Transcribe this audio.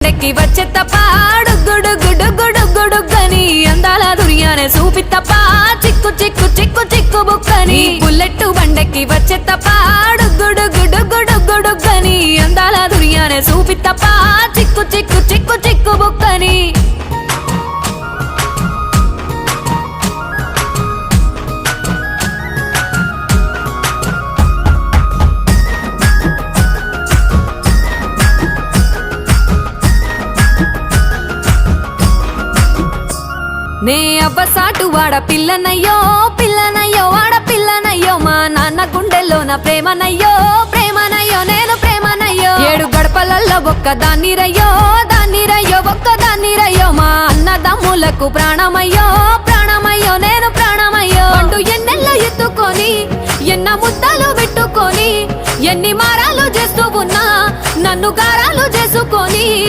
బండెక్కి వచ్చే తప్ప గుడుగుడుగుడుగుడుగుడుగని అందాల దుర్యానే చూపి తప్ప చిక్కు చిక్కు చిక్కు చిక్కు బుక్కని బుల్లెట్ బండెక్కి వచ్చే తప్ప గుడుగుడుగుడుగుడుగని అందాల దుర్యానే చూపి తప్ప చిక్కు చిక్కు చిక్కు చిక్కు బుక్కని నే అవ్వసాటు వాడ పిల్లనయ్యో పిల్లనయ్యో వాడ పిల్లనయ్యో మా నాన్న గుండెల్లోన ప్రేమనయ్యో ప్రేమనయ్యో నేను ప్రేమనయ్యో 7 గడపలల్లో ఒక్కదాన్ని రయ్యో దాన్ని రయ్యో ఒక్కదాన్ని రయ్యో మా అన్నదమ్ములకు ప్రాణమయ్యో ప్రాణమయ్యో నేను ప్రాణమయ్యో అంటూ ఎన్నెల్లో ఎత్తుకొని ఎన్న ముద్దలు పెట్టుకొని ఎన్ని మారాలు చేస్తూ ఉన్నా నన్ను గారాలు చేసుకొని